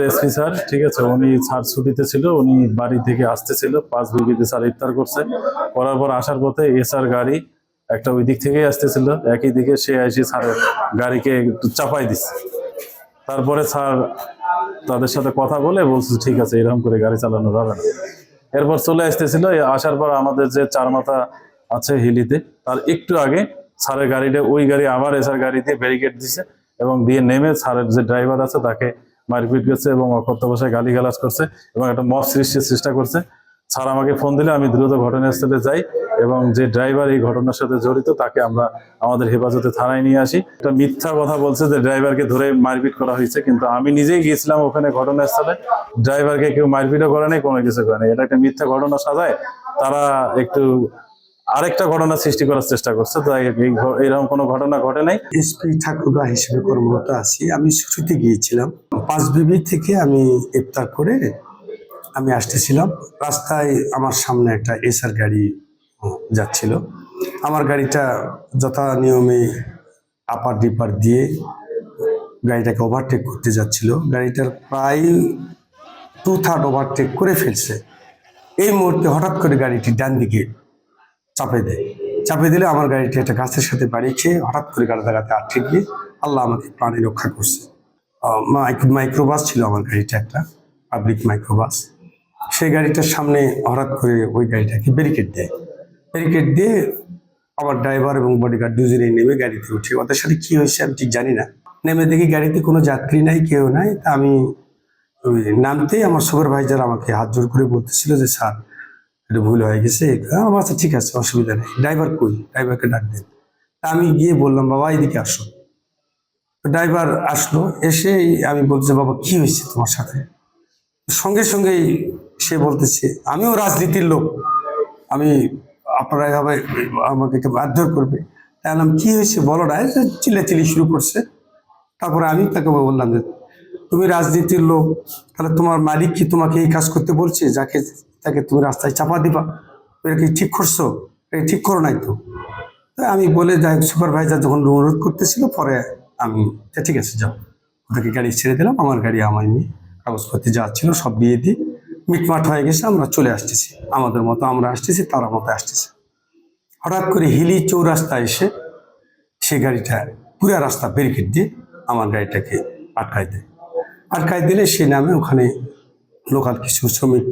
SP sir, ঠিক আছে, উনি স্যার ছুটিতে ছিল, উনি বাড়ি থেকে আসতেছিল, 5 বিবিতে স্যার ইফতার করছে, করার পর আসার পথে এসআর গাড়ি একটা ওই দিক থেকেই আসতেছিল, একই দিকে সে এসে স্যারের গাড়িকে একটু চাপাই দিচ্ছে। তারপরে স্যার তাদের সাথে কথা বলে বলছে ঠিক আছে, এরকম করে গাড়ি চালানো যাবে না। এরপর চলে আসতেছিল, আসার পর আমাদের যে চার মাথা আছে হিলিতে, তার একটু আগে স্যারের গাড়িটা, ওই গাড়ি আবার এসআর গাড়ি দিয়ে ব্যারিকেড দিছে এবং দিয়ে নেমে স্যারের যে ড্রাইভার আছে তাকে মারপিট করছে এবং অকথ্য ভাষায় গালিগালাজ করছে এবং একটা মব সৃষ্টির চেষ্টা করছে। স্যার আমাকে ফোন দিলে আমি দ্রুত ঘটনাস্থলে যাই এবং যে ড্রাইভার এই ঘটনার সাথে জড়িত তাকে আমরা আমাদের হেফাজতে থানায় নিয়ে আসি। একটা মিথ্যা কথা বলছে যে ড্রাইভারকে ধরে মারপিট করা হয়েছে, কিন্তু আমি নিজেই গিয়েছিলাম ওখানে ঘটনাস্থলে, ড্রাইভারকে কেউ মারপিটও করে নাই, কোনো কিছু করে নাই। এটা একটা মিথ্যা ঘটনা সাজায় তারা একটু আরেকটা ঘটনা সৃষ্টি করার চেষ্টা করছে। তাই এইরকম কোনো ঘটনা ঘটে নাই। এসপি ঠাকুরগা হিসেবে কর্মরত আছি। আমি ছুটিতে গিয়েছিলাম, 5 বিবি থেকে আমি ইফতার করে আমি আসতেছিলাম। রাস্তায় আমার সামনে একটা এসআর গাড়ি যাচ্ছিল। আমার গাড়িটা যথা নিয়মে আপার ডিপার দিয়ে গাড়িটাকে ওভারটেক করতে যাচ্ছিল। গাড়িটার প্রায় 2/3 ওভারটেক করে ফেলছে। এই মুহূর্তে হঠাৎ করে গাড়িটি ডান দিকে চাপে দেয়। চাপে দিলে আমার গাড়িটি একটা গাছের সাথে বাড়ি খেয়ে হঠাৎ করে গাড়িতে আটকে গিয়ে আল্লাহ আমাকে প্রাণে রক্ষা করছে। মাইক্রোবাস ছিল আমার গাড়িটা, একটা পাবলিক মাইক্রোবাস। সেই গাড়িটার সামনে হঠাৎ করে ওই গাড়িটাকে ব্যারিকেড দেয়। ব্যারিকেড দিয়ে আমার ড্রাইভার এবং বডিগার্ড দুজনেই নেমে গাড়িতে উঠে। ওদের সাথে কি হয়েছে আমি ঠিক জানি না। নেমে দেখি গাড়িতে কোনো যাত্রী নাই, কেউ নাই। তা আমি ওই নামতেই আমার সুপারভাইজার আমাকে হাত জোর করে বলতেছিল যে স্যার এটা ভুল হয়ে গেছে। আমার আচ্ছা ঠিক আছে, অসুবিধা নেই, ড্রাইভার কই, ড্রাইভারকে ডাক দেন। তা আমি গিয়ে বললাম বাবা এদিকে আসো। ড্রাইভার আসলো, এসে আমি বলছি বাবা কি হয়েছে তোমার সাথে? সঙ্গে সঙ্গেই সে বলতেছে আমিও রাজনীতির লোক, আমি আপনারা এভাবে আমাকে মারধর করবে। তাই বললাম কি হয়েছে বলো না। চিল্লাচিল্লি শুরু করছে। তারপরে আমি তাকে বললাম যে তুমি রাজনীতির লোক, তাহলে তোমার মালিক কি তোমাকে এই কাজ করতে বলছে, যাকে তাকে তুমি রাস্তায় চাপা দিবা? এটা কি ঠিক করছো? এটা ঠিক করো নাই তো। তাই আমি বলে যাই, সুপারভাইজার যখন অনুরোধ করতেছিল, পরে আমি ঠিক আছে যাও, ওদেরকে গাড়ি ছেড়ে দিলাম। আমার গাড়ি আমার নিয়ে কাগজপত্র যা ছিল সব দিয়ে দিই, মিটমাট হয়ে গেছে, আমরা চলে আসতেছি আমাদের মতো, আমরা আসতেছি তারা মতো আসতেছি। হঠাৎ করে হিলি চৌরাস্তা এসে সে গাড়িটা পুরা রাস্তা ব্যারিকেড দিয়ে আমার গাড়িটাকে আটকায় দেয়। আটকায় দিলে সে নামে ওখানে লোকাল কিছু শ্রমিক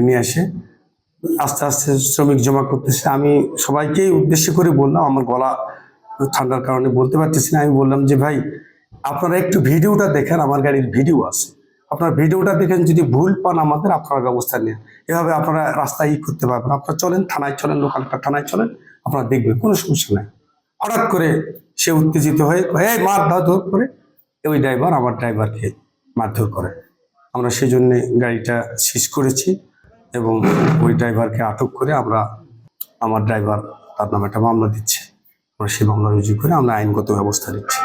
নিয়ে আসে, আস্তে আস্তে শ্রমিক জমা করতেছে। আমি সবাইকেই উদ্দেশ্য করে বললাম, আমার গলা ঠান্ডার কারণে বলতে পারতেছি না। আমি বললাম যে ভাই আপনারা একটু ভিডিওটা দেখেন, আমার গাড়ির ভিডিও আছে, আপনার ভিডিওটা দেখেন, যদি ভুল পান আমাদের আপনারা ব্যবস্থা নেন। এভাবে আপনারা রাস্তায় করতে পারবেন, আপনারা চলেন থানায় চলেন, লোকাল একটা থানায় চলেন, আপনারা দেখবেন কোনো সমস্যা নাই। হঠাৎ করে সে উত্তেজিত হয়ে এই মারধর করে ওই ড্রাইভার আমার ড্রাইভারকে মারধর করে। আমরা সেই জন্যে গাড়িটা সিজ করেছি এবং ওই ড্রাইভারকে আটক করে আমরা, আমার ড্রাইভার তার নামে একটা মামলা দিচ্ছে, আমরা সেই মামলা রুজু করে আমরা আইনগত ব্যবস্থা নিচ্ছি।